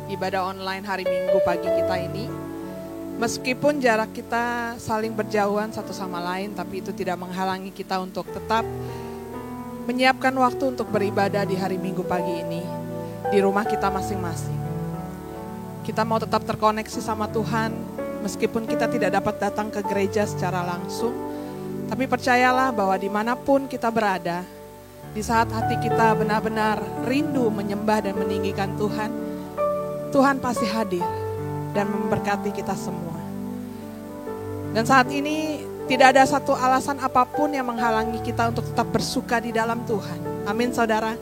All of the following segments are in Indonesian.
ibadah online hari Minggu pagi kita ini. Meskipun jarak kita saling berjauhan satu sama lain, tapi itu tidak menghalangi kita untuk tetap menyiapkan waktu untuk beribadah di hari Minggu pagi ini di rumah kita masing-masing. Kita mau tetap terkoneksi sama Tuhan, meskipun kita tidak dapat datang ke gereja secara langsung, tapi percayalah bahwa dimanapun kita berada, di saat hati kita benar-benar rindu menyembah dan meninggikan Tuhan, Tuhan pasti hadir dan memberkati kita semua. Dan saat ini tidak ada satu alasan apapun yang menghalangi kita untuk tetap bersuka di dalam Tuhan. Amin saudara.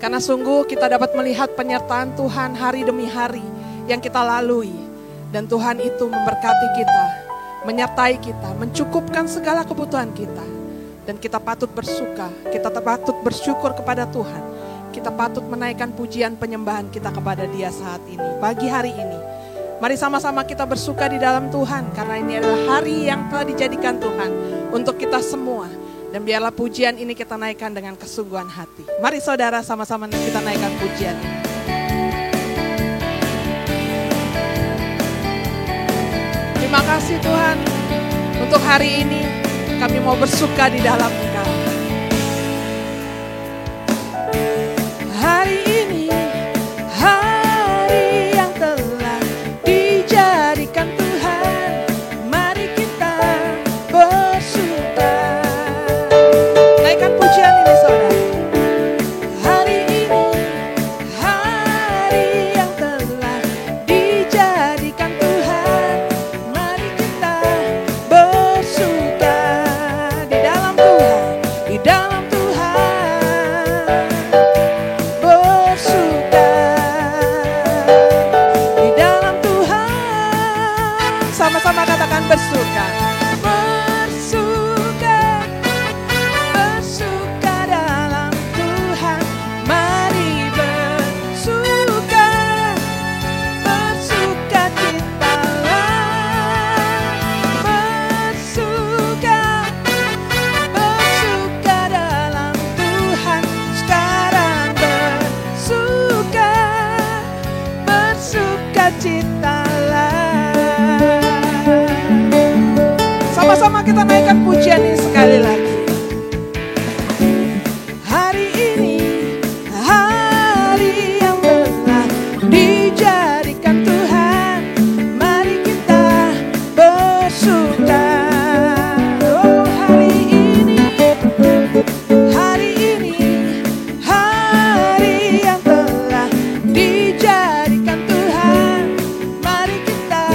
Karena sungguh kita dapat melihat penyertaan Tuhan hari demi hari yang kita lalui. Dan Tuhan itu memberkati kita, menyertai kita, mencukupkan segala kebutuhan kita. Dan kita patut bersuka, kita patut bersyukur kepada Tuhan. Kita patut menaikkan pujian penyembahan kita kepada Dia saat ini, pagi hari ini. Mari sama-sama kita bersuka di dalam Tuhan, karena ini adalah hari yang telah dijadikan Tuhan untuk kita semua. Dan biarlah pujian ini kita naikkan dengan kesungguhan hati. Mari saudara sama-sama kita naikkan pujian ini. Terima kasih Tuhan, untuk hari ini kami mau bersuka di dalam Engkau. Hari ini, hari yang telah dijadikan Tuhan, mari kita bersuka. Naikkan pujian ini saudara. Hari ini, hari yang telah dijadikan Tuhan, mari kita bersuka di dalam Tuhan, di dalam Tuhan. Bersuka di dalam Tuhan. Sama-sama katakan bersuka. Bersuka, bersuka dalam Tuhan. Mari bersuka, bersuka citalah. Bersuka, bersuka dalam Tuhan. Sekarang bersuka, bersuka citalah. Sama-sama kita naikkan pujian ini sekali lagi. Hari ini, hari yang telah dijadikan Tuhan, mari kita bersuka. Oh hari ini, hari yang telah dijadikan Tuhan, mari kita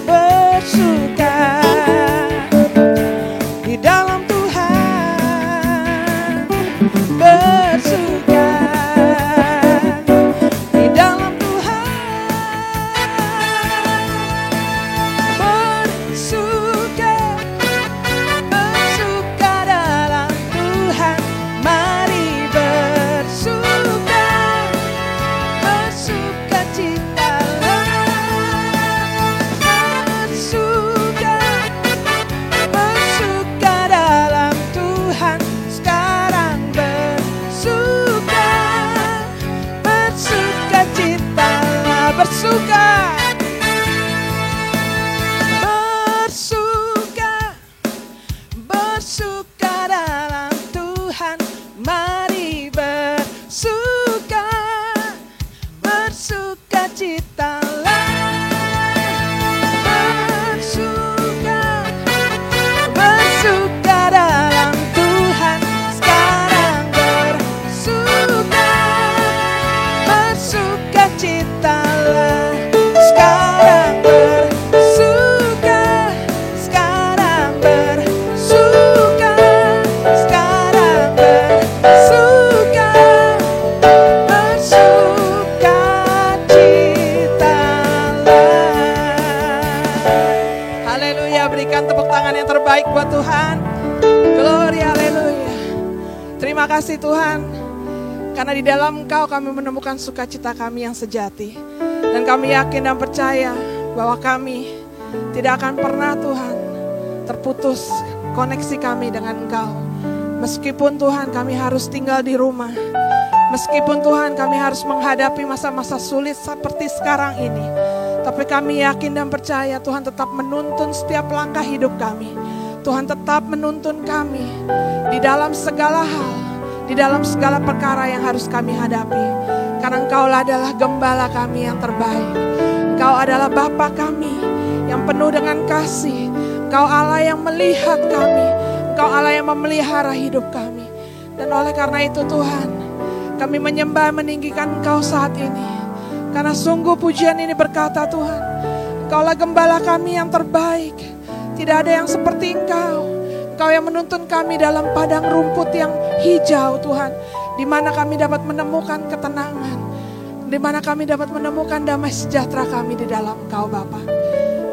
bersuka di dalam Tuhan. Bersuka di dalam Tuhan. Bersuka, bersuka dalam Tuhan. Mari bersuka, bersuka citalah. Bersuka, bersuka dalam Tuhan. Sekarang bersuka, bersuka citalah. Bersuka, bersuka, bersuka dalam Tuhan. Mari bersuka, bersuka citalah. Bersuka, bersuka dalam Tuhan. Sekarang bersuka, bersuka citalah. Sekarang bersuka, sekarang bersuka, sekarang bersuka, bersuka citalah. Haleluya, berikan tepuk tangan yang terbaik buat Tuhan. Glory, haleluya. Terima kasih Tuhan, karena di dalam Engkau kami menemukan sukacita kami yang sejati. Dan kami yakin dan percaya bahwa kami tidak akan pernah Tuhan terputus koneksi kami dengan Engkau. Meskipun Tuhan kami harus tinggal di rumah, Meskipun Tuhan kami harus menghadapi masa-masa sulit seperti sekarang ini, tapi kami yakin dan percaya Tuhan tetap menuntun setiap langkah hidup kami. Tuhan tetap menuntun kami di dalam segala hal, di dalam segala perkara yang harus kami hadapi. Karena Engkaulah adalah gembala kami yang terbaik. Engkau adalah Bapa kami yang penuh dengan kasih. Engkau Allah yang melihat kami. Engkau Allah yang memelihara hidup kami. Dan oleh karena itu Tuhan, kami menyembah meninggikan Engkau saat ini. Karena sungguh pujian ini berkata Tuhan, Engkaulah gembala kami yang terbaik. Tidak ada yang seperti Engkau. Engkau yang menuntun kami dalam padang rumput yang hijau Tuhan. Di mana kami dapat menemukan ketenangan. Di mana kami dapat menemukan damai sejahtera kami di dalam Engkau Bapa.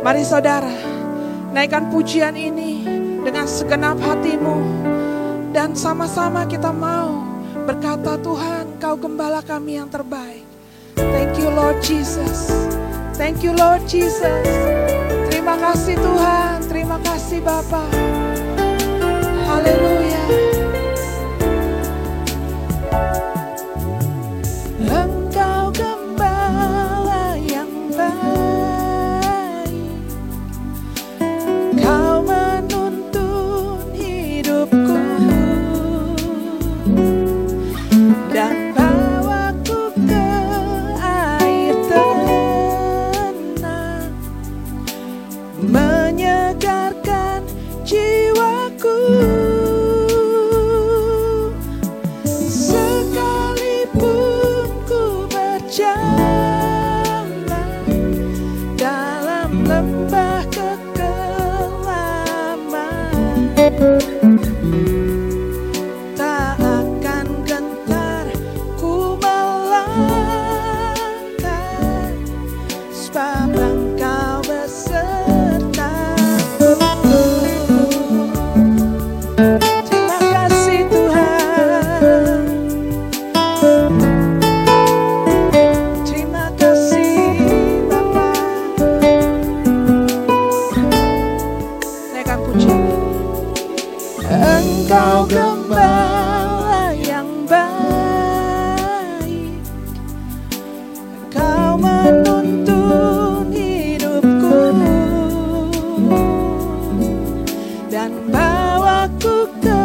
Mari saudara, naikkan pujian ini dengan segenap hatimu. Dan sama-sama kita mau berkata, Tuhan, Kau gembala kami yang terbaik. Thank you Lord Jesus. Thank you Lord Jesus. Terima kasih Tuhan. Terima kasih Bapa. Haleluya. Engkau gembala yang baik. Kau menuntun hidupku. Dan bawaku ke air tenang, menyegarkan jiwaku. Sekalipun ku berjalan dalam lembah kekelaman, Engkau gembala yang baik. Kau menuntun hidupku dan bawaku ke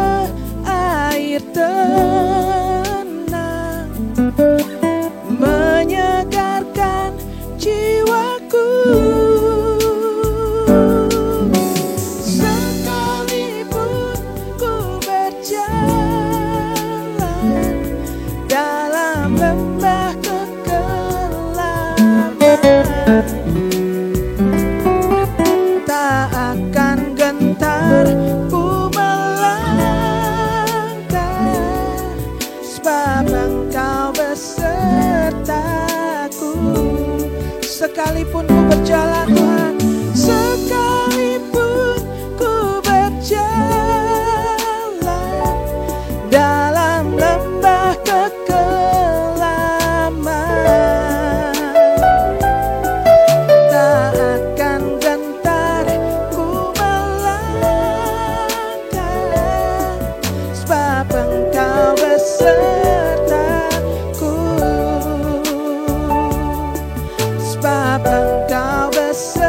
air tenang, menyegarkan jiwaku. Tak akan gentar ku melangkah, sebab Engkau besertaku. Sekalipun ku berjalan Tuhan, sekalipun ku berjalan dalam lembah kekelaman, tak akan gentar ku melangkah, sebab Engkau besertaku. Sebab Engkau besertaku.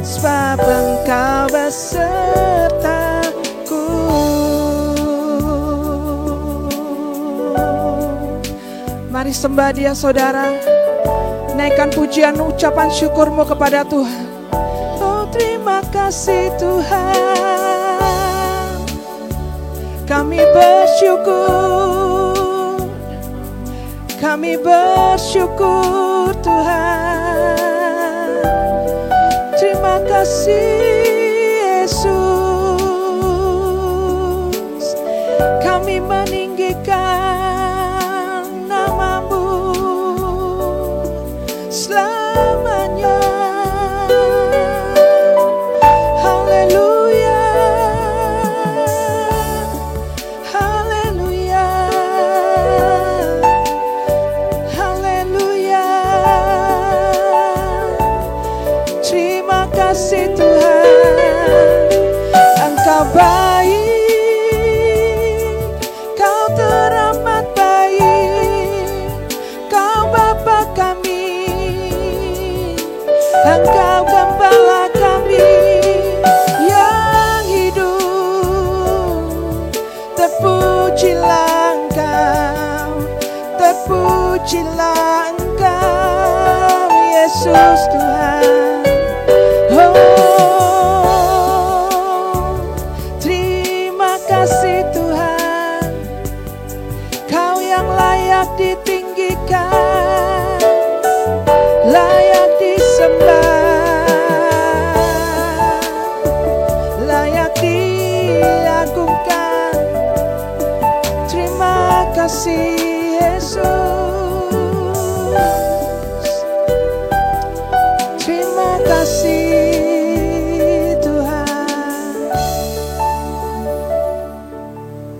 Sebab Engkau besertaku. Mari sembah Dia saudara. Naikkan pujian ucapan syukurmu kepada Tuhan. Oh terima kasih Tuhan. Kami bersyukur. Kami bersyukur Tuhan. Terima kasih Yesus. Kami meninggikan nama-Mu selamanya. Haleluya. Haleluya. Haleluya. Terima kasih Tuhan. Engkau baik. pujilah Engkau Yesus Tuhan. Oh, terima kasih Tuhan, Kau yang layak ditinggikan, layak disembah, layak diagungkan. Terima kasih Yesus, terima kasih Tuhan.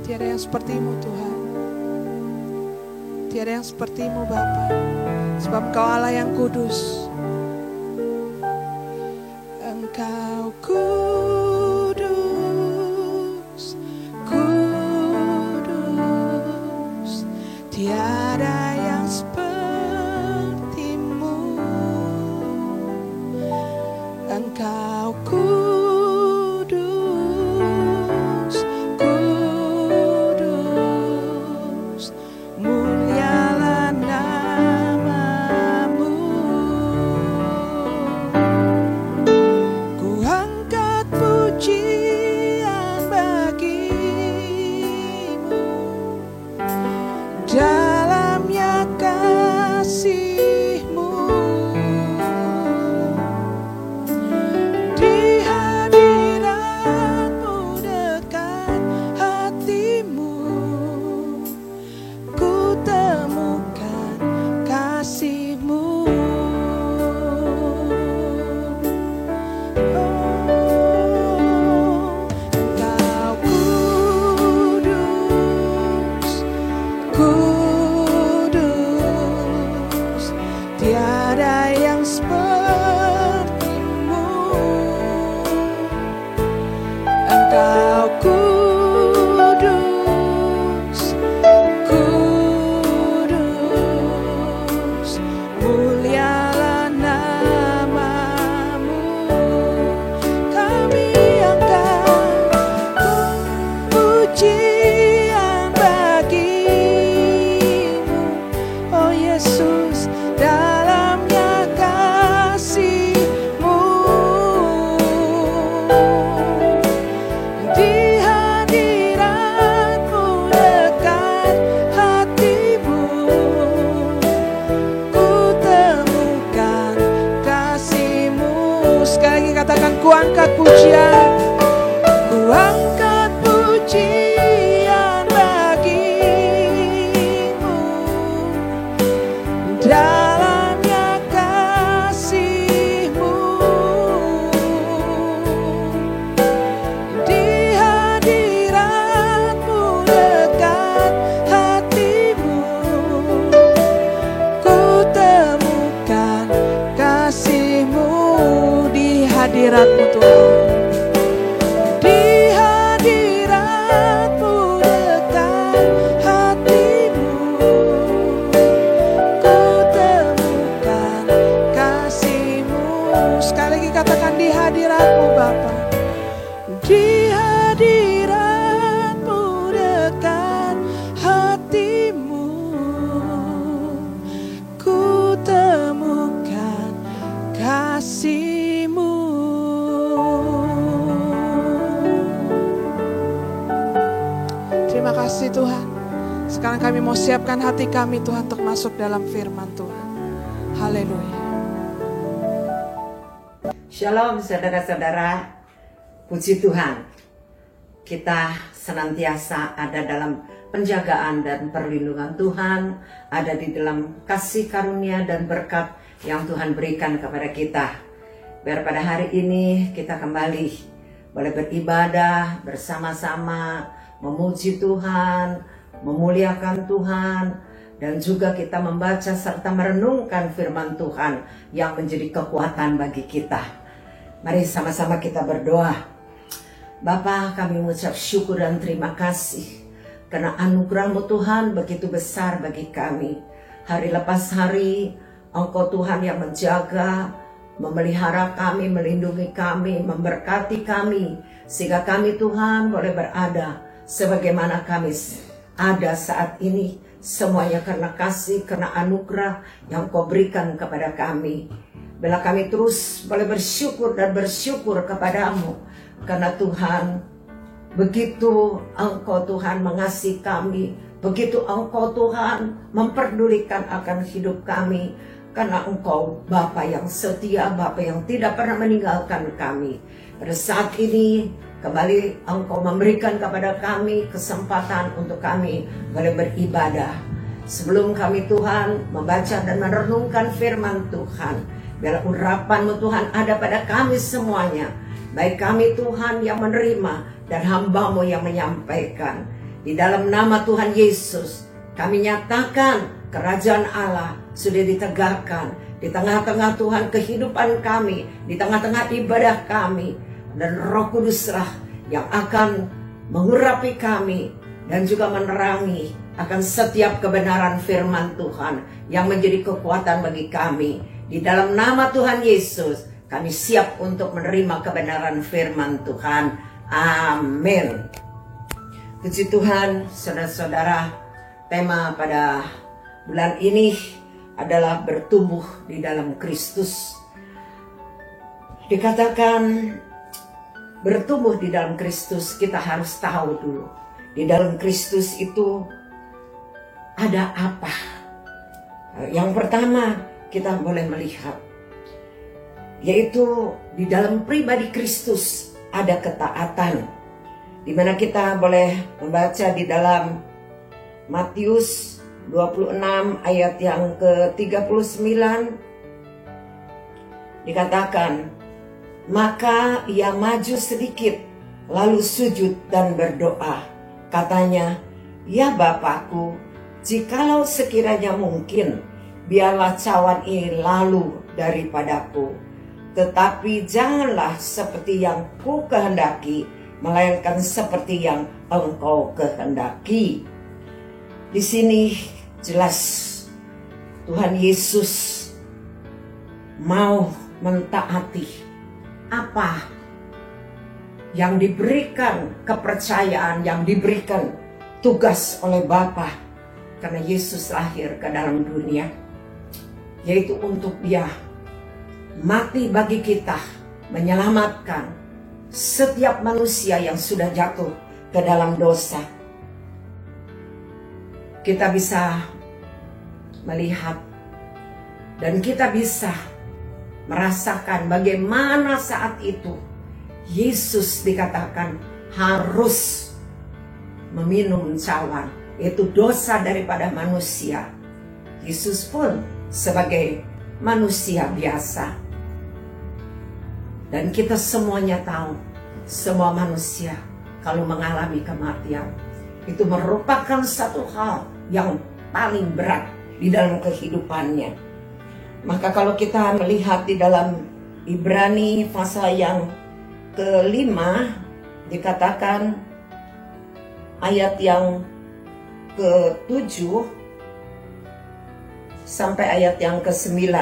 Tiada yang seperti-Mu Tuhan, tiada yang seperti-Mu Bapa, sebab Engkau Allah yang kudus. Engkau kudus, kudus, tiada yang seperti-Mu. Engkau kudus, kudus, mulialah nama-Mu. Ku angkat pujian bagi-Mu, dalamnya kasih-Mu. Di hadirat-Mu dekat hati-Mu, ku temukan kasih-Mu. Engkau kudus, kudus, tiada yang seperti-Mu. Engkau kudus, kudus, mulialah nama-Mu. Kami angkat pujian bagi-Mu, oh Yesus, dalamnya kasih-Mu. Di hadirat-Mu dekat hati-Mu, ku temukan kasih-Mu. Sekali lagi katakan, ku angkat pujian, ku angkat pujian bagi-Mu, dalamnya kasih-Mu. Di hadirat-Mu dekat hati-Mu, ku temukan kasih-Mu. Di hadirat-Mu Tuhan, di hadirat-Mu dekat hati-Mu, ku temukan kasih-Mu. Sekali lagi katakan, di hadirat-Mu Bapa, di hadirat-Mu dekat hati-Mu, ku temukan kasih-Mu. Terima kasih Tuhan. Sekarang kami mau siapkan hati kami Tuhan untuk masuk dalam firman Tuhan. Haleluya. Shalom saudara-saudara, puji Tuhan. Kita senantiasa ada dalam penjagaan dan perlindungan Tuhan, ada di dalam kasih karunia dan berkat yang Tuhan berikan kepada kita. Biar pada hari ini kita kembali boleh beribadah bersama-sama, memuji Tuhan, memuliakan Tuhan, dan juga kita membaca serta merenungkan firman Tuhan yang menjadi kekuatan bagi kita. Mari sama-sama kita berdoa. Bapa, kami mengucap syukur dan terima kasih karena anugerah-Mu Tuhan begitu besar bagi kami. Hari lepas hari Engkau Tuhan yang menjaga, memelihara kami, melindungi kami, memberkati kami, sehingga kami Tuhan boleh berada sebagaimana kami ada saat ini, semuanya karena kasih, karena anugerah yang Kau berikan kepada kami. Bila kami terus boleh bersyukur dan bersyukur kepadamu, karena Tuhan, begitu Engkau Tuhan mengasihi kami, begitu Engkau Tuhan memperdulikan akan hidup kami, karena Engkau Bapa yang setia, Bapa yang tidak pernah meninggalkan kami. Pada saat ini kembali Engkau memberikan kepada kami kesempatan untuk kami boleh beribadah. Sebelum kami Tuhan membaca dan merenungkan firman Tuhan, biar urapan-Mu Tuhan ada pada kami semuanya, baik kami Tuhan yang menerima dan hamba-Mu yang menyampaikan. Di dalam nama Tuhan Yesus kami nyatakan kerajaan Allah sudah ditegakkan di tengah-tengah Tuhan kehidupan kami, di tengah-tengah ibadah kami. Dan Roh Kuduslah yang akan mengurapi kami dan juga menerangi akan setiap kebenaran firman Tuhan yang menjadi kekuatan bagi kami. Di dalam nama Tuhan Yesus kami siap untuk menerima kebenaran firman Tuhan. Amin. Puji Tuhan, saudara-saudara, tema pada bulan ini adalah bertumbuh di dalam Kristus. Dikatakan bertumbuh di dalam Kristus, kita harus tahu dulu di dalam Kristus itu ada apa. Yang pertama kita boleh melihat, yaitu di dalam pribadi Kristus ada ketaatan, di mana kita boleh membaca di dalam Matius 26 ayat yang ke-39 dikatakan, maka ia maju sedikit lalu sujud dan berdoa, katanya, ya Bapakku, jikalau sekiranya mungkin, biarlah cawan ini lalu daripadaku, tetapi janganlah seperti yang ku kehendaki, melainkan seperti yang Engkau kehendaki. Di sini jelas Tuhan Yesus mau mentaati apa yang diberikan, kepercayaan yang diberikan tugas oleh Bapa, karena Yesus lahir ke dalam dunia, yaitu untuk Dia mati bagi kita, menyelamatkan setiap manusia yang sudah jatuh ke dalam dosa. Kita bisa melihat dan kita bisa merasakan bagaimana saat itu Yesus dikatakan harus meminum cawan, yaitu dosa daripada manusia. Yesus pun sebagai manusia biasa. Dan kita semuanya tahu, semua manusia kalau mengalami kematian, itu merupakan satu hal yang paling berat di dalam kehidupannya. Maka kalau kita melihat di dalam Ibrani pasal yang ke-5, dikatakan ayat yang ke-7 sampai ayat yang ke-9.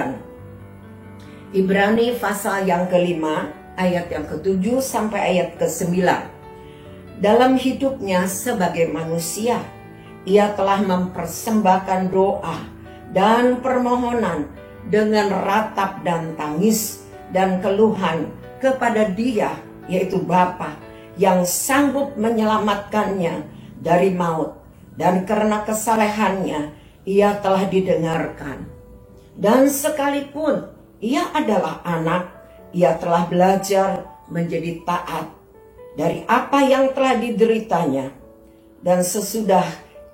Ibrani pasal yang ke-5 ayat yang ke-7 sampai ayat ke-9. Dalam hidupnya sebagai manusia, ia telah mempersembahkan doa dan permohonan dengan ratap dan tangis dan keluhan kepada Dia, yaitu Bapa, yang sanggup menyelamatkannya dari maut, dan karena kesalehannya ia telah didengarkan. Dan sekalipun ia adalah anak, ia telah belajar menjadi taat dari apa yang telah dideritanya, dan sesudah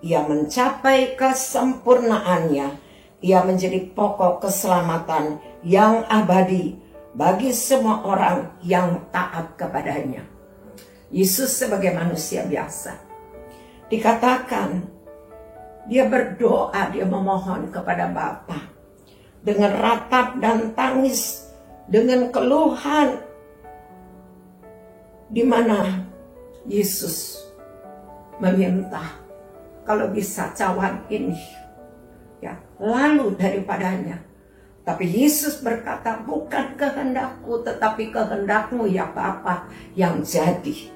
ia mencapai kesempurnaannya, ia menjadi pokok keselamatan yang abadi bagi semua orang yang taat kepadanya. Yesus sebagai manusia biasa, dikatakan dia berdoa, dia memohon kepada Bapa dengan ratap dan tangis, dengan keluhan, di mana Yesus meminta kalau bisa cawan ini ya lalu daripadanya. Tapi Yesus berkata, bukan kehendakku tetapi kehendakmu ya Bapa yang jadi.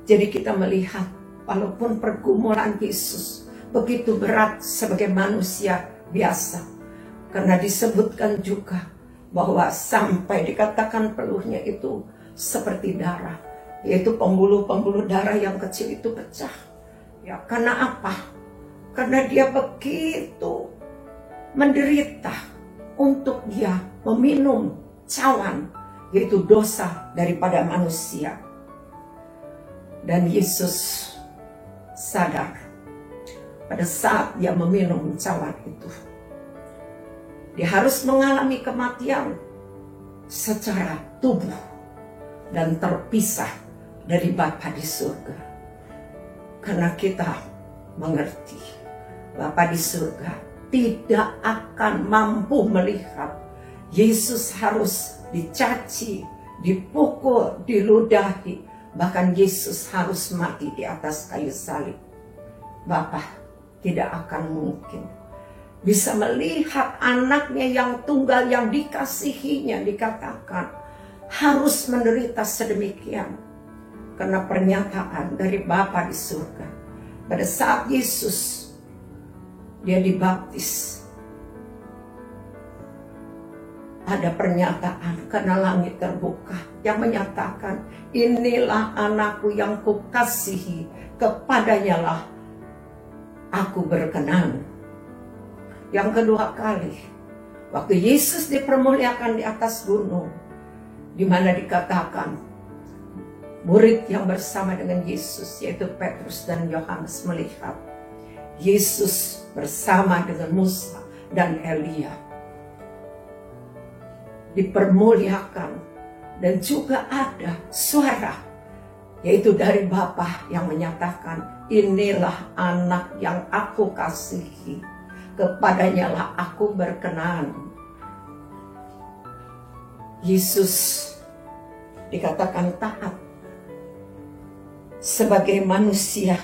Jadi kita melihat walaupun pergumulan Yesus, begitu berat sebagai manusia biasa. Karena disebutkan juga bahwa sampai dikatakan peluhnya itu seperti darah. Yaitu pembuluh-pembuluh darah yang kecil itu pecah. Ya, karena apa? Karena dia begitu menderita untuk dia meminum cawan, yaitu dosa daripada manusia. Dan Yesus sadar pada saat dia meminum cawan itu, dia harus mengalami kematian secara tubuh dan terpisah dari Bapa di surga. Karena kita mengerti Bapa di surga tidak akan mampu melihat Yesus harus dicaci, dipukul, diludahi, bahkan Yesus harus mati di atas kayu salib. Bapa tidak akan mungkin bisa melihat anaknya yang tunggal yang dikasihinya dikatakan harus menderita sedemikian. Karena pernyataan dari Bapa di surga pada saat Yesus dia dibaptis, ada pernyataan karena langit terbuka yang menyatakan, inilah anakku yang kukasihi, kepadanya lah aku berkenan. Yang kedua kali, waktu Yesus dipermuliakan di atas gunung, di mana dikatakan murid yang bersama dengan Yesus, yaitu Petrus dan Yohanes, melihat Yesus bersama dengan Musa dan Elia dipermuliakan. Dan juga ada suara, yaitu dari Bapa yang menyatakan, inilah anak yang aku kasihi, kepadanya lah aku berkenan. Yesus dikatakan taat sebagai manusia.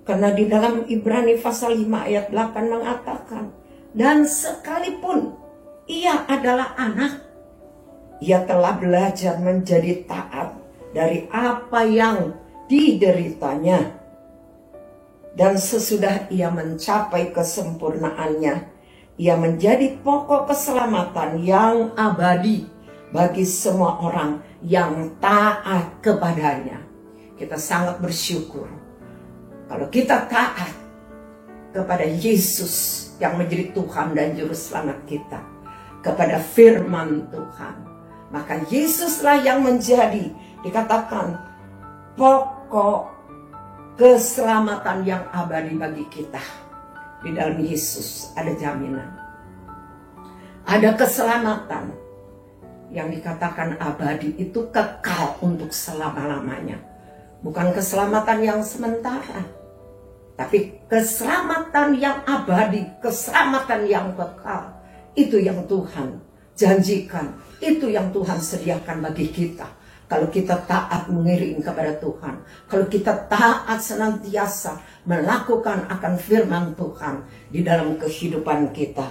Karena di dalam Ibrani pasal 5 ayat 8 mengatakan, dan sekalipun ia adalah anak, ia telah belajar menjadi taat dari apa yang dideritanya. Dan sesudah ia mencapai kesempurnaannya, ia menjadi pokok keselamatan yang abadi bagi semua orang yang taat kepadanya. Kita sangat bersyukur kalau kita taat kepada Yesus yang menjadi Tuhan dan Juru Selamat kita, kepada firman Tuhan. Maka Yesuslah yang menjadi, dikatakan, pokok keselamatan yang abadi bagi kita. Di dalam Yesus ada jaminan, ada keselamatan yang dikatakan abadi, itu kekal untuk selama-lamanya. Bukan keselamatan yang sementara, tapi keselamatan yang abadi, keselamatan yang kekal. Itu yang Tuhan janjikan, itu yang Tuhan sediakan bagi kita. Kalau kita taat mengiring kepada Tuhan, kalau kita taat senantiasa melakukan akan firman Tuhan di dalam kehidupan kita,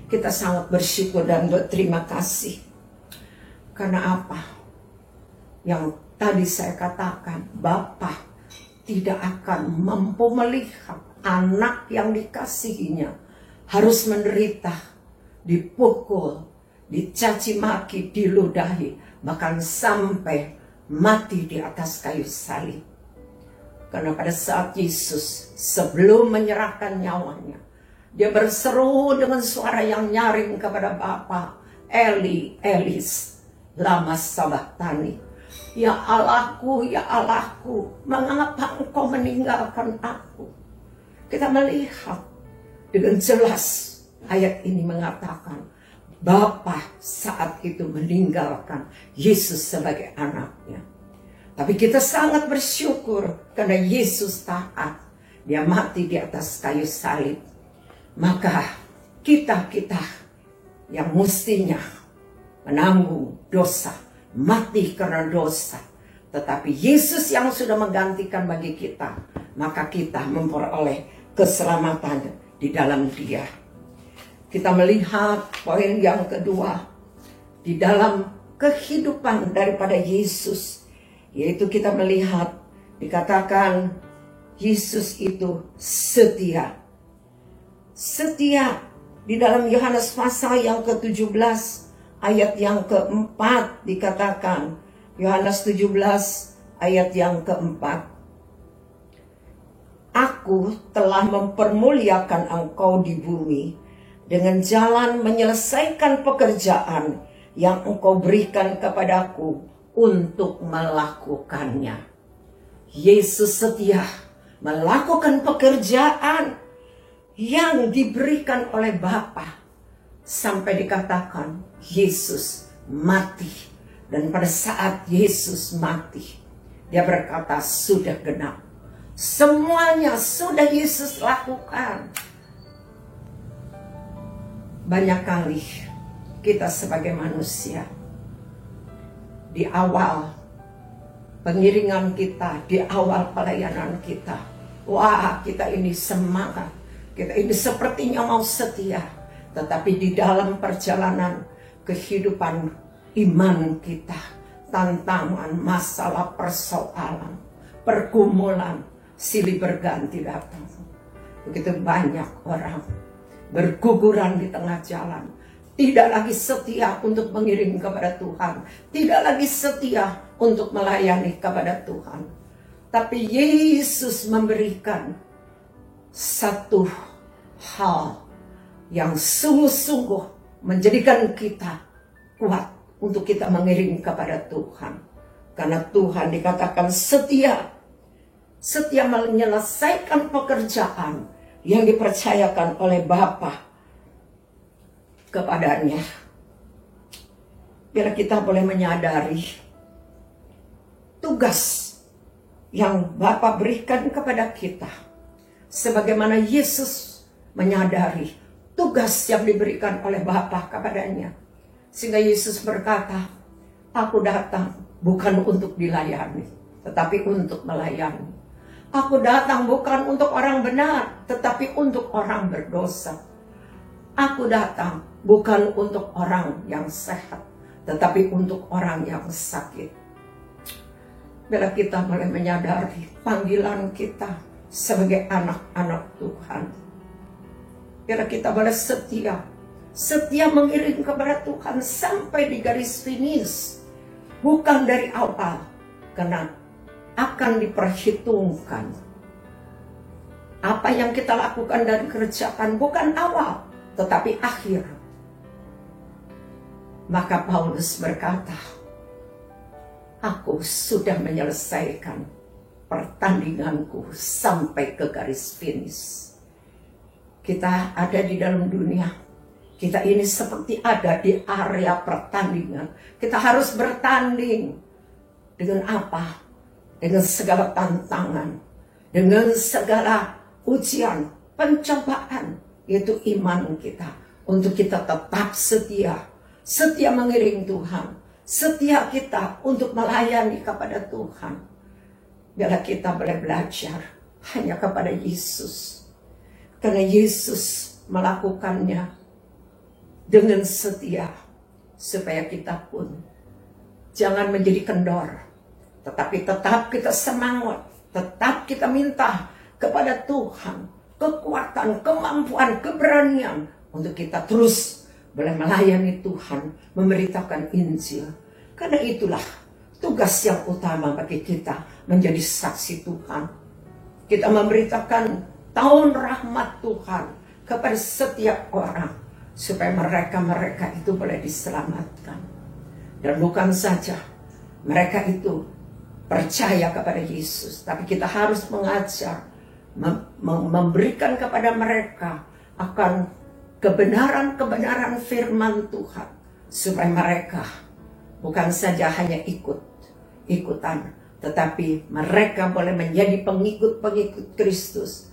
kita sangat bersyukur dan berterima kasih. Karena apa? Yang tadi saya katakan, Bapa tidak akan mampu melihat anak yang dikasihinya harus menderita, dipukul, dicaci maki, diludahi, bahkan sampai mati di atas kayu salib. Karena pada saat Yesus sebelum menyerahkan nyawanya, dia berseru dengan suara yang nyaring kepada Bapa, Eli, Elis, lama sabachthani. Ya Allahku, mengapa engkau meninggalkan aku? Kita melihat dengan jelas ayat ini mengatakan, Bapa saat itu meninggalkan Yesus sebagai anaknya. Tapi kita sangat bersyukur karena Yesus taat. Dia mati di atas kayu salib. Maka kita yang mestinya menanggung dosa, mati karena dosa, tetapi Yesus yang sudah menggantikan bagi kita, maka kita memperoleh keselamatan di dalam Dia. Kita melihat poin yang kedua di dalam kehidupan daripada Yesus, yaitu kita melihat dikatakan Yesus itu setia. Setia di dalam Yohanes pasal yang ke-17 ayat yang ke-4 dikatakan, Yohanes 17 ayat yang ke-4. Aku telah mempermuliakan engkau di bumi dengan jalan menyelesaikan pekerjaan yang engkau berikan kepadaku untuk melakukannya. Yesus setia melakukan pekerjaan yang diberikan oleh Bapa sampai dikatakan Yesus mati. Dan pada saat Yesus mati, dia berkata sudah genap. Semuanya sudah Yesus lakukan. Banyak kali kita sebagai manusia di awal pengiringan kita, di awal pelayanan kita, wah kita ini semangat, kita ini sepertinya mau setia. Tetapi di dalam perjalanan kehidupan iman kita, tantangan, masalah, persoalan, pergumulan silih berganti datang. Begitu banyak orang berguguran di tengah jalan, tidak lagi setia untuk mengiring kepada Tuhan, tidak lagi setia untuk melayani kepada Tuhan. Tapi Yesus memberikan satu hal yang sungguh-sungguh menjadikan kita kuat untuk kita mengiring kepada Tuhan. Karena Tuhan dikatakan setia. Setia menyelesaikan pekerjaan yang dipercayakan oleh Bapa kepadanya. Biar kita boleh menyadari tugas yang Bapa berikan kepada kita. Sebagaimana Yesus menyadari tugas yang diberikan oleh Bapa kepadanya. Sehingga Yesus berkata, aku datang bukan untuk dilayani, tetapi untuk melayani. Aku datang bukan untuk orang benar, tetapi untuk orang berdosa. Aku datang bukan untuk orang yang sehat, tetapi untuk orang yang sakit. Bila kita boleh menyadari panggilan kita sebagai anak-anak Tuhan. Bila kita boleh setia. Setia mengiring kepada Tuhan sampai di garis finish. Bukan dari awal. Karena akan diperhitungkan. Apa yang kita lakukan dan kerjakan bukan awal, tetapi akhir. Maka Paulus berkata, aku sudah menyelesaikan pertandinganku sampai ke garis finish. Kita ada di dalam dunia. Kita ini seperti ada di area pertandingan. Kita harus bertanding. Dengan apa? Dengan segala tantangan. Dengan segala ujian, pencobaan. Yaitu iman kita. Untuk kita tetap setia. Setia mengiring Tuhan. Setia kita untuk melayani kepada Tuhan. Biarlah kita boleh belajar hanya kepada Yesus. Karena Yesus melakukannya dengan setia. Supaya kita pun jangan menjadi kendor. Tetapi tetap kita semangat. Tetap kita minta kepada Tuhan kekuatan, kemampuan, keberanian. Untuk kita terus boleh melayani Tuhan. Memberitakan Injil. Karena itulah tugas yang utama bagi kita menjadi saksi Tuhan. Kita memberitakan tahun rahmat Tuhan kepada setiap orang. Supaya mereka itu boleh diselamatkan. Dan bukan saja mereka itu percaya kepada Yesus. Tapi kita harus mengajar. Memberikan kepada mereka akan kebenaran-kebenaran firman Tuhan. Supaya mereka bukan saja hanya ikutan, tetapi mereka boleh menjadi pengikut-pengikut Kristus.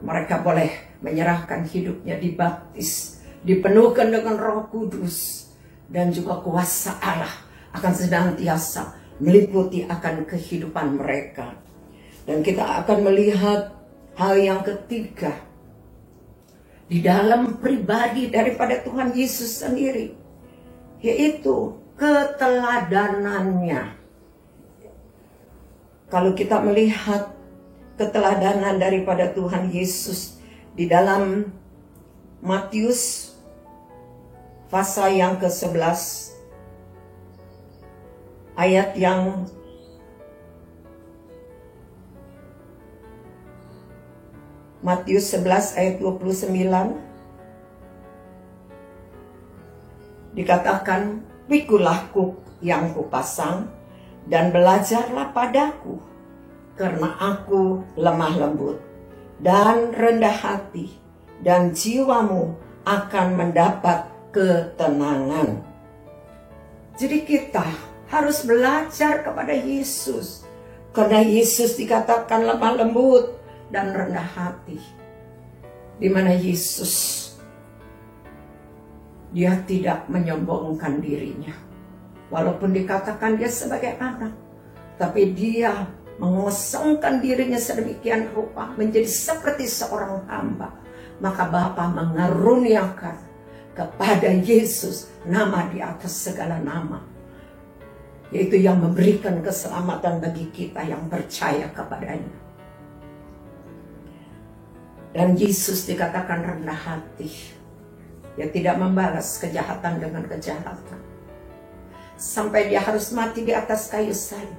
Mereka boleh menyerahkan hidupnya, dibaptis, dipenuhkan dengan Roh Kudus, dan juga kuasa Allah akan senantiasa meliputi akan kehidupan mereka. Dan kita akan melihat hal yang ketiga di dalam pribadi daripada Tuhan Yesus sendiri, yaitu keteladanannya. Kalau kita melihat keteladanan daripada Tuhan Yesus di dalam Matius pasal yang ke-11 ayat yang Matius 11 ayat 29 dikatakan, "Pikulah kuk yang kupasang dan belajarlah padaku, karena aku lemah lembut dan rendah hati, dan jiwamu akan mendapat ketenangan." Jadi kita harus belajar kepada Yesus, karena Yesus dikatakan lemah lembut dan rendah hati. Di mana Yesus, dia tidak menyombongkan dirinya. Walaupun dikatakan dia sebagai anak, tapi dia mengosongkan dirinya sedemikian rupa menjadi seperti seorang hamba. Maka Bapa mengaruniakan kepada Yesus nama di atas segala nama, yaitu yang memberikan keselamatan bagi kita yang percaya kepadanya. Dan Yesus dikatakan rendah hati. Dia tidak membalas kejahatan dengan kejahatan. Sampai dia harus mati di atas kayu salib,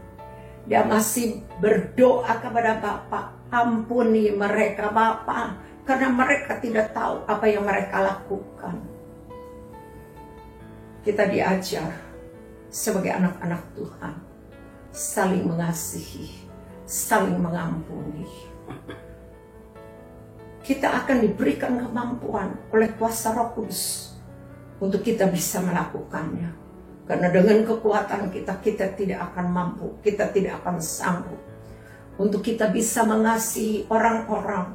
dia masih berdoa kepada Bapa, "Ampuni mereka Bapa, karena mereka tidak tahu apa yang mereka lakukan." Kita diajar sebagai anak-anak Tuhan saling mengasihi, saling mengampuni. Kita akan diberikan kemampuan oleh kuasa Roh Kudus untuk kita bisa melakukannya. Karena dengan kekuatan kita, kita tidak akan mampu, kita tidak akan sanggup untuk kita bisa mengasihi orang-orang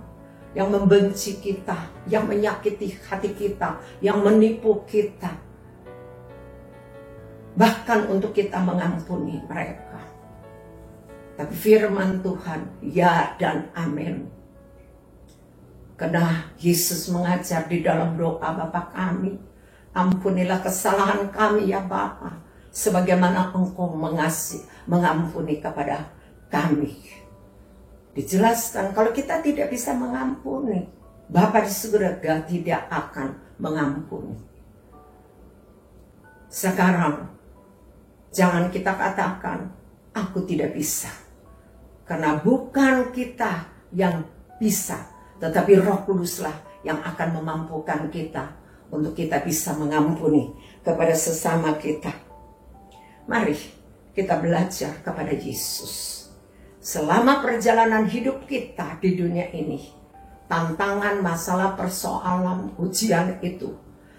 yang membenci kita, yang menyakiti hati kita, yang menipu kita. Bahkan untuk kita mengampuni mereka. Tapi firman Tuhan, ya dan amin. Karena Yesus mengajar di dalam doa, "Bapa kami, ampunilah kesalahan kami ya Bapa, sebagaimana Engkau mengampuni kepada kami." Dijelaskan kalau kita tidak bisa mengampuni, Bapa di surga tidak akan mengampuni. Sekarang jangan kita katakan, "Aku tidak bisa." Karena bukan kita yang bisa, tetapi Roh Kuduslah yang akan memampukan kita untuk kita bisa mengampuni kepada sesama kita. Mari kita belajar kepada Yesus. Selama perjalanan hidup kita di dunia ini, tantangan, masalah, persoalan, ujian itu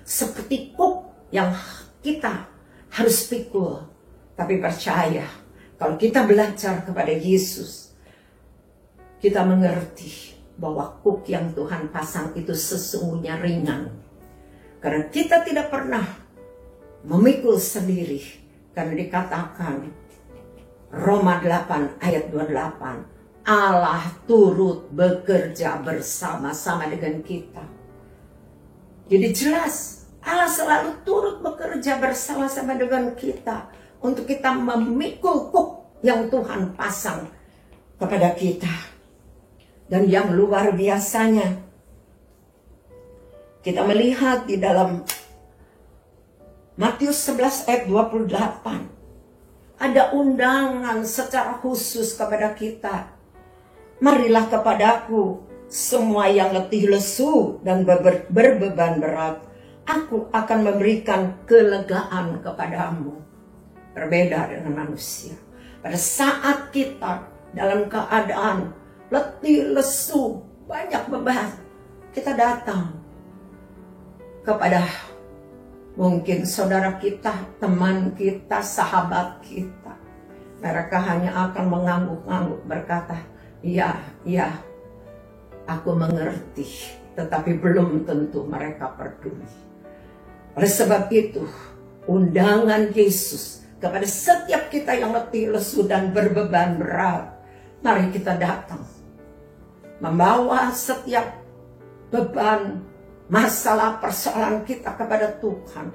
seperti kuk yang kita harus pikul. Tapi percaya, kalau kita belajar kepada Yesus, kita mengerti bahwa kuk yang Tuhan pasang itu sesungguhnya ringan. Karena kita tidak pernah memikul sendiri. Karena dikatakan Roma 8 ayat 28, Allah turut bekerja bersama-sama dengan kita. Jadi jelas Allah selalu turut bekerja bersama-sama dengan kita untuk kita memikul kuk yang Tuhan pasang kepada kita. Dan yang luar biasanya, kita melihat di dalam Matius 11 ayat 28, ada undangan secara khusus kepada kita. "Marilah kepadaku semua yang letih lesu dan berbeban berat, aku akan memberikan kelegaan kepadamu." Berbeda dengan manusia. Pada saat kita dalam keadaan letih, lesu, banyak beban, kita datang kepada mungkin saudara kita, teman kita, sahabat kita. Mereka hanya akan mengangguk-angguk berkata, "Iya, iya, aku mengerti." Tetapi belum tentu mereka peduli. Oleh sebab itu, undangan Yesus kepada setiap kita yang letih, lesu, dan berbeban berat, mari kita datang. Membawa setiap beban, masalah, persoalan kita kepada Tuhan.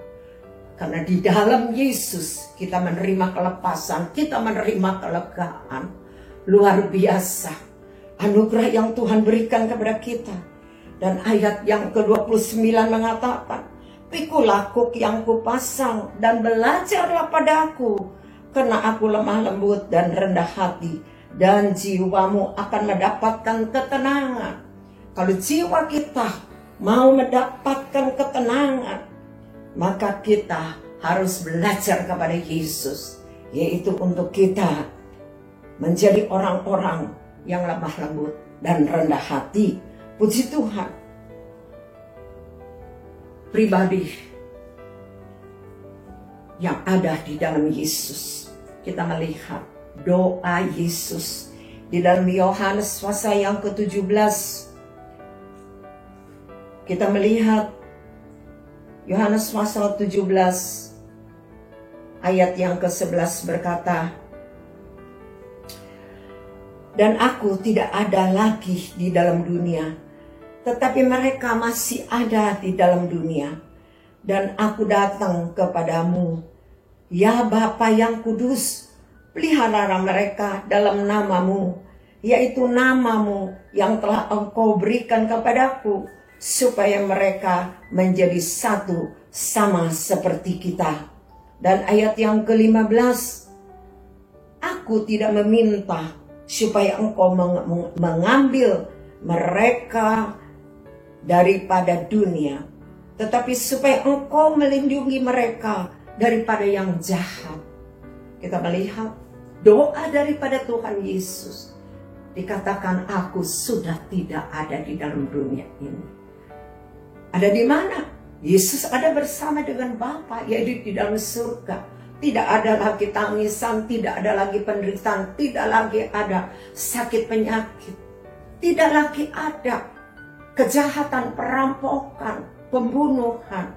Karena di dalam Yesus kita menerima kelepasan, kita menerima kelegaan. Luar biasa. anugerah yang Tuhan berikan kepada kita. Dan ayat yang ke-29 mengatakan, "Pikulah kuk yang kupasang dan belajarlah padaku, karena aku lemah lembut dan rendah hati, dan jiwamu akan mendapatkan ketenangan." Kalau jiwa kita mau mendapatkan ketenangan, maka kita harus belajar kepada Yesus, yaitu untuk kita menjadi orang-orang yang lemah lembut dan rendah hati. Puji Tuhan. Pribadi yang ada di dalam Yesus, kita melihat doa Yesus di dalam Yohanes pasal yang ke-17. Kita melihat Yohanes pasal 17 ayat yang ke-11 berkata, "Dan aku tidak ada lagi di dalam dunia, tetapi mereka masih ada di dalam dunia. Dan aku datang kepadamu, ya Bapa yang kudus, peliharalah mereka dalam namamu, yaitu namamu yang telah Engkau berikan kepadaku, supaya mereka menjadi satu sama seperti kita." Dan ayat yang ke-15, "Aku tidak meminta supaya Engkau mengambil mereka daripada dunia, tetapi supaya Engkau melindungi mereka daripada yang jahat." Kita melihat doa daripada Tuhan Yesus. Dikatakan, "Aku sudah tidak ada di dalam dunia ini." Ada di mana? Yesus ada bersama dengan Bapa, yaitu di dalam surga. Tidak ada lagi tangisan, tidak ada lagi penderitaan, tidak lagi ada sakit penyakit, tidak lagi ada kejahatan, perampokan, pembunuhan.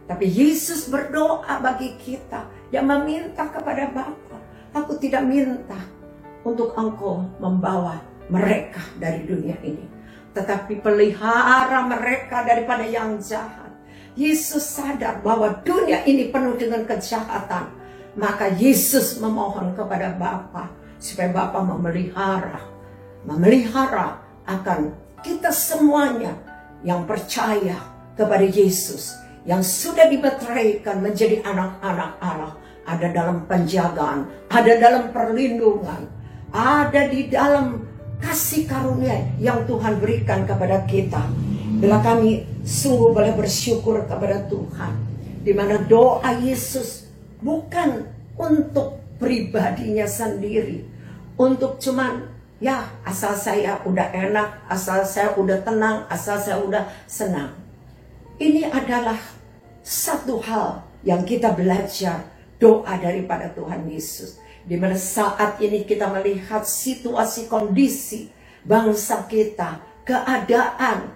Tapi Yesus berdoa bagi kita. Dia meminta kepada Bapa, "Aku tidak minta untuk Engkau membawa mereka dari dunia ini, tetapi pelihara mereka daripada yang jahat." Yesus sadar bahwa dunia ini penuh dengan kejahatan. Maka Yesus memohon kepada Bapa supaya Bapa memelihara akan kita semuanya yang percaya kepada Yesus, yang sudah dimeteraikan menjadi anak-anak Allah, ada dalam penjagaan, ada dalam perlindungan, ada di dalam kasih karunia yang Tuhan berikan kepada kita. Bila kami sungguh boleh bersyukur kepada Tuhan, di mana doa Yesus bukan untuk pribadinya sendiri, untuk cuman ya asal saya udah enak, asal saya udah tenang, asal saya udah senang. Ini adalah satu hal yang kita belajar doa daripada Tuhan Yesus. Di mana saat ini kita melihat situasi kondisi bangsa kita, keadaan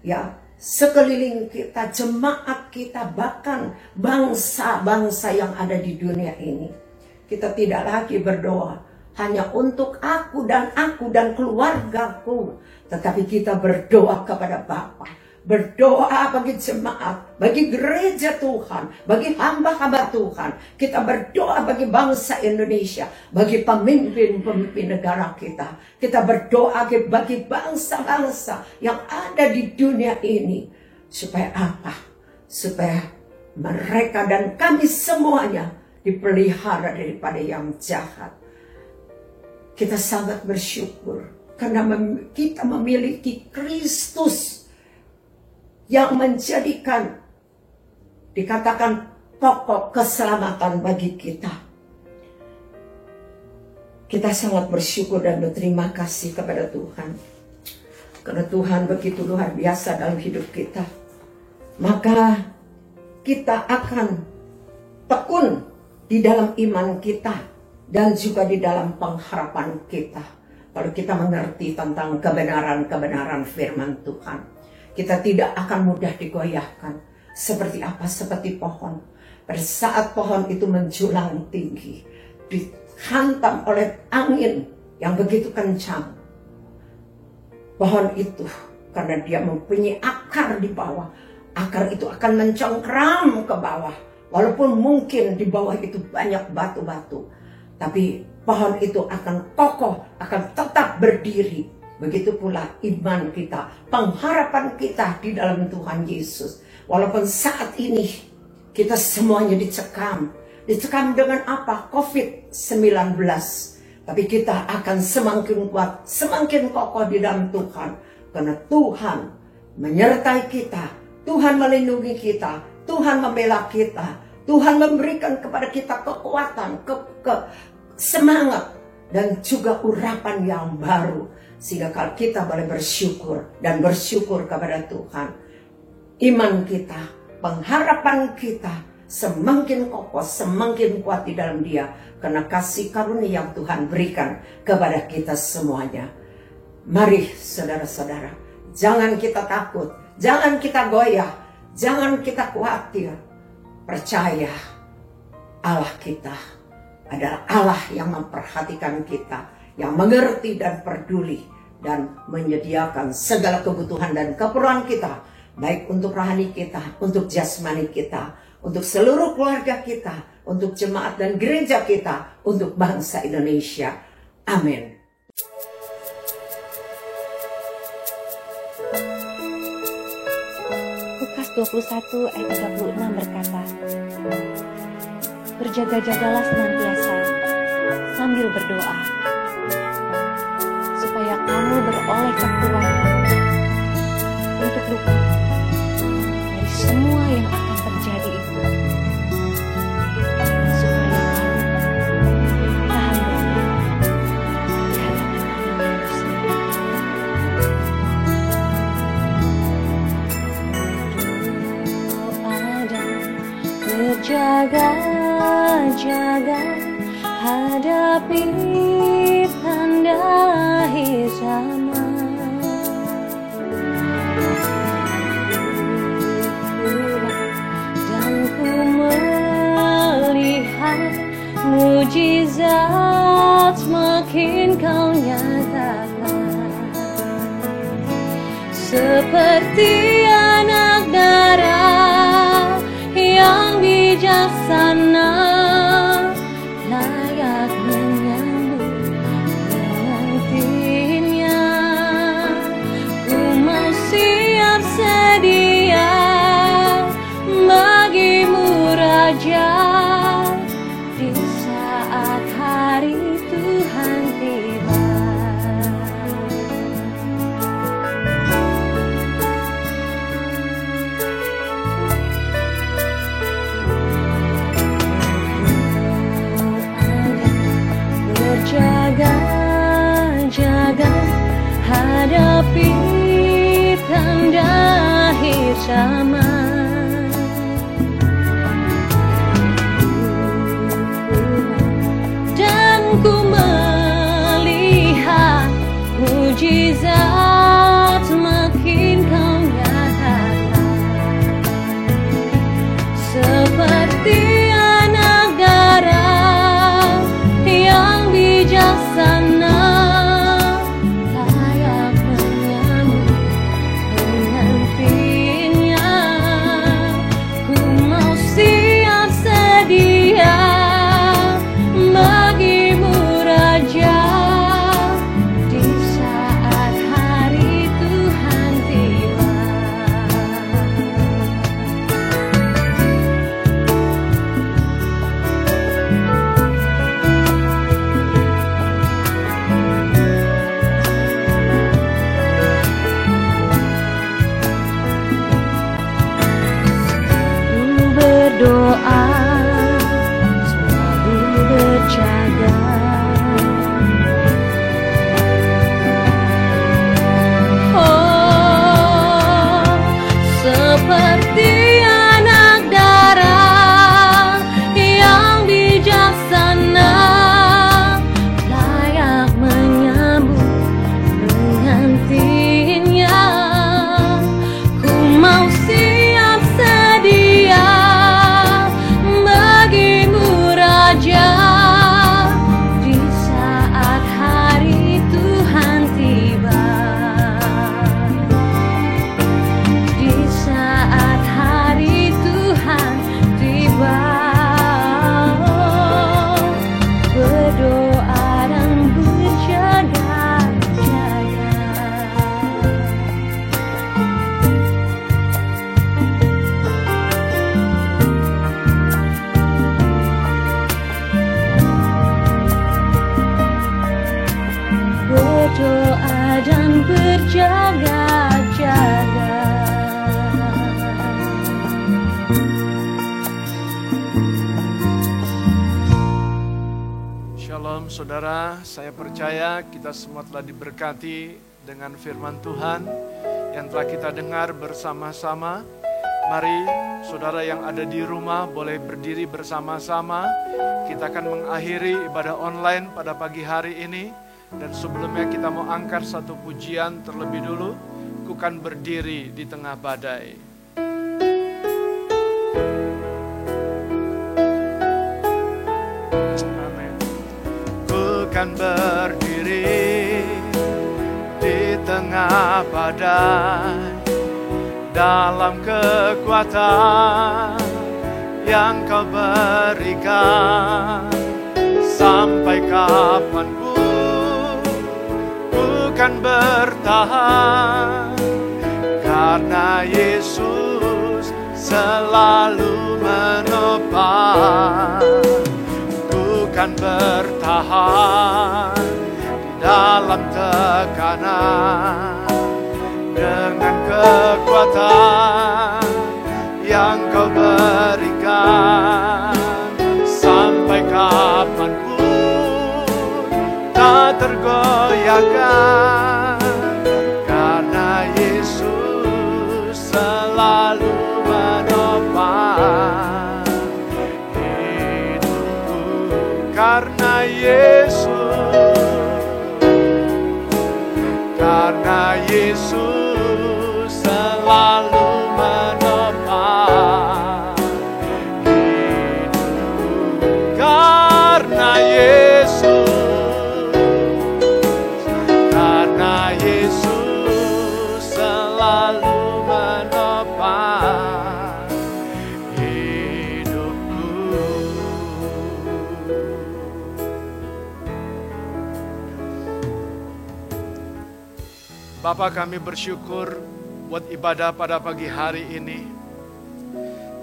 ya sekeliling kita, jemaat kita, bahkan bangsa-bangsa yang ada di dunia ini. Kita tidak lagi berdoa hanya untuk aku dan keluargaku, tetapi kita berdoa kepada Bapa, berdoa bagi jemaat, bagi gereja Tuhan, bagi hamba-hamba Tuhan. Kita berdoa bagi bangsa Indonesia, bagi pemimpin-pemimpin negara kita. Kita berdoa bagi bangsa-bangsa yang ada di dunia ini. Supaya apa? Supaya mereka dan kami semuanya dipelihara daripada yang jahat. Kita sangat bersyukur karena kita memiliki Kristus yang menjadikan, dikatakan, pokok keselamatan bagi kita. Kita sangat bersyukur dan berterima kasih kepada Tuhan. Karena Tuhan begitu luar biasa dalam hidup kita. Maka kita akan tekun di dalam iman kita dan juga di dalam pengharapan kita. Kalau kita mengerti tentang kebenaran-kebenaran firman Tuhan, kita tidak akan mudah digoyahkan. Seperti apa? Seperti pohon. Pada saat pohon itu menjulang tinggi, dihantam oleh angin yang begitu kencang, pohon itu, karena dia mempunyai akar di bawah, akar itu akan mencengkram ke bawah. Walaupun mungkin di bawah itu banyak batu-batu, tapi pohon itu akan kokoh, akan tetap berdiri. begitu pula iman kita, pengharapan kita di dalam Tuhan Yesus. Walaupun saat ini kita semuanya dicekam dengan apa? COVID-19. Tapi kita akan semakin kuat, semakin kokoh di dalam Tuhan. Karena Tuhan menyertai kita, Tuhan melindungi kita, Tuhan membela kita, Tuhan memberikan kepada kita kekuatan, semangat, dan juga urapan yang baru. Sehingga kalau kita boleh bersyukur dan bersyukur kepada Tuhan, iman kita, pengharapan kita semakin kokoh, semakin kuat di dalam Dia. Karena kasih karunia yang Tuhan berikan kepada kita semuanya. Mari saudara-saudara, jangan kita takut, jangan kita goyah, jangan kita khawatir. Percaya Allah kita adalah Allah yang memperhatikan kita, yang mengerti dan peduli, dan menyediakan segala kebutuhan dan keperluan kita, baik untuk rohani kita, untuk jasmani kita, untuk seluruh keluarga kita, untuk jemaat dan gereja kita, untuk bangsa Indonesia. Amin. Lukas 21 ayat 36 berkata, berjaga-jagalah senantiasa sambil berdoa, supaya kamu beroleh kekuatan untuk luput dari semua yang akan terjadi itu, supaya kamu tahan berdiri di hadapan Anak Manusia. Berjaga-jaga hadapi tanda akhir zaman. Dan ku melihat mujizat semakin kau nyatakan, seperti anak darah yang bijaksana, layak menyambut penantinya. Ku mau siap sedia bagimu Raja, di saat hari Tuhan tiba. Berjaga-jaga hadapi tanda akhir zaman. Dan ku melihat mujizat semakin kau nyatakan, seperti anak darah yang bijaksana, layak menyambut penantinya. Ku mau siap sedia bagimu Raja, di saat Saudara, saya percaya kita semua telah diberkati dengan firman Tuhan yang telah kita dengar bersama-sama. Mari saudara yang ada di rumah boleh berdiri bersama-sama. Kita akan mengakhiri ibadah online pada pagi hari ini. Dan sebelumnya kita mau angkat satu pujian terlebih dulu. Ku kan berdiri di tengah badai. Kan berdiri di tengah badai dalam kekuatan yang Kau berikan. Sampai kapanpun ku kan bertahan, karena Yesus selalu menopang. Kan bertahan dalam tekanan dengan kekuatan yang Kau berikan. Sampai kapanpun tak tergoyahkan, karena Yesus selalu menopang. Karena Yesus selalu menopang hidupku. Karena Yesus selalu menopang hidupku. Bapa, kami bersyukur buat ibadah pada pagi hari ini.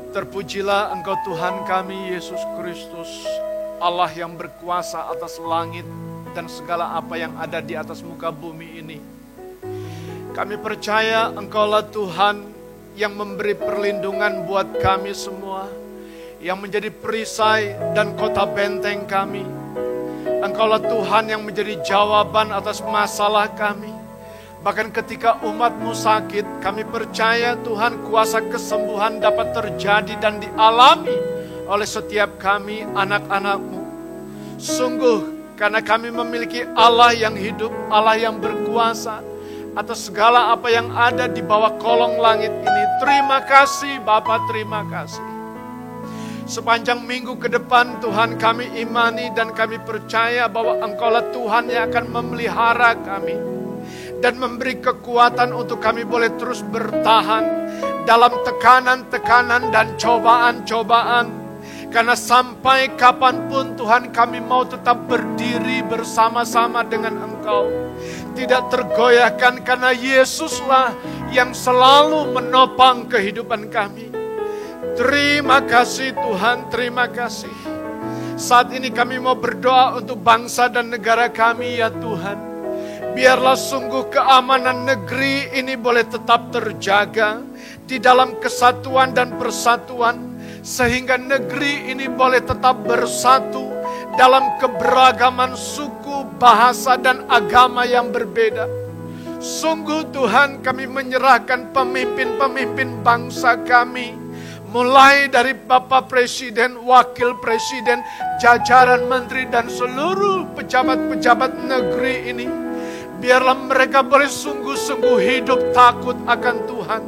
Terpujilah Engkau Tuhan kami Yesus Kristus, Allah yang berkuasa atas langit dan segala apa yang ada di atas muka bumi ini. Kami percaya Engkaulah Tuhan yang memberi perlindungan buat kami semua, yang menjadi perisai dan kota benteng kami. Engkaulah Tuhan yang menjadi jawaban atas masalah kami. Bahkan ketika umat-Mu sakit, kami percaya Tuhan kuasa kesembuhan dapat terjadi dan dialami oleh setiap kami anak-anak-Mu. Sungguh karena kami memiliki Allah yang hidup, Allah yang berkuasa atas segala apa yang ada di bawah kolong langit ini. Terima kasih Bapa, terima kasih. Sepanjang minggu ke depan Tuhan kami imani dan kami percaya bahwa Engkaulah Tuhan yang akan memelihara kami dan memberi kekuatan untuk kami boleh terus bertahan dalam tekanan-tekanan dan cobaan-cobaan. Karena sampai kapanpun Tuhan kami mau tetap berdiri bersama-sama dengan Engkau. Tidak tergoyahkan karena Yesuslah yang selalu menopang kehidupan kami. Terima kasih Tuhan, terima kasih. Saat ini kami mau berdoa untuk bangsa dan negara kami ya Tuhan. Biarlah sungguh keamanan negeri ini boleh tetap terjaga di dalam kesatuan dan persatuan. Sehingga negeri ini boleh tetap bersatu dalam keberagaman suku, bahasa, dan agama yang berbeda. Sungguh Tuhan kami menyerahkan pemimpin-pemimpin bangsa kami. Mulai dari Bapak Presiden, Wakil Presiden, jajaran menteri, dan seluruh pejabat-pejabat negeri ini. Biarlah mereka boleh sungguh-sungguh hidup takut akan Tuhan.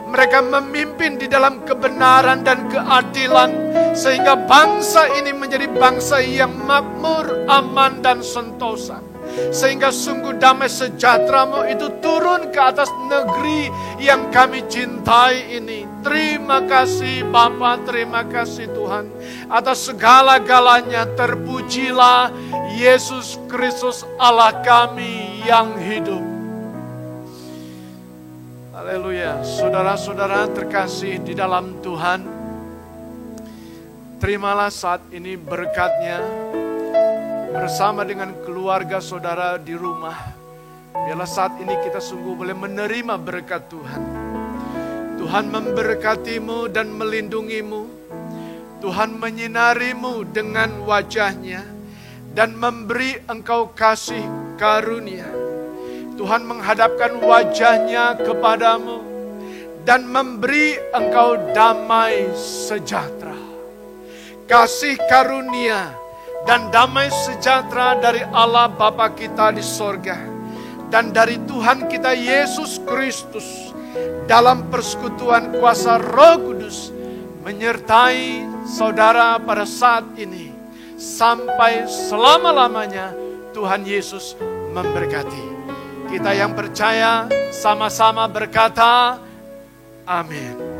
Mereka memimpin di dalam kebenaran dan keadilan. Sehingga bangsa ini menjadi bangsa yang makmur, aman, dan sentosa. Sehingga sungguh damai sejahtera-Mu itu turun ke atas negeri yang kami cintai ini. Terima kasih Bapa, terima kasih Tuhan. Atas segala-galanya terpujilah Yesus Kristus Allah kami yang hidup. Haleluya. Saudara-saudara terkasih di dalam Tuhan, terimalah saat ini berkat-Nya bersama dengan keluarga saudara di rumah. Biarlah saat ini kita sungguh boleh menerima berkat Tuhan. Tuhan memberkati-Mu dan melindungi-Mu. Tuhan menyinari-Mu dengan wajah-Nya dan memberi Engkau kasih karunia. Tuhan menghadapkan wajahnya kepadamu dan memberi Engkau damai sejahtera. Kasih karunia dan damai sejahtera dari Allah Bapa kita di sorga dan dari Tuhan kita Yesus Kristus dalam persekutuan kuasa Roh Kudus menyertai saudara pada saat ini sampai selama-lamanya. Tuhan Yesus memberkati. Kita yang percaya sama-sama berkata, amin.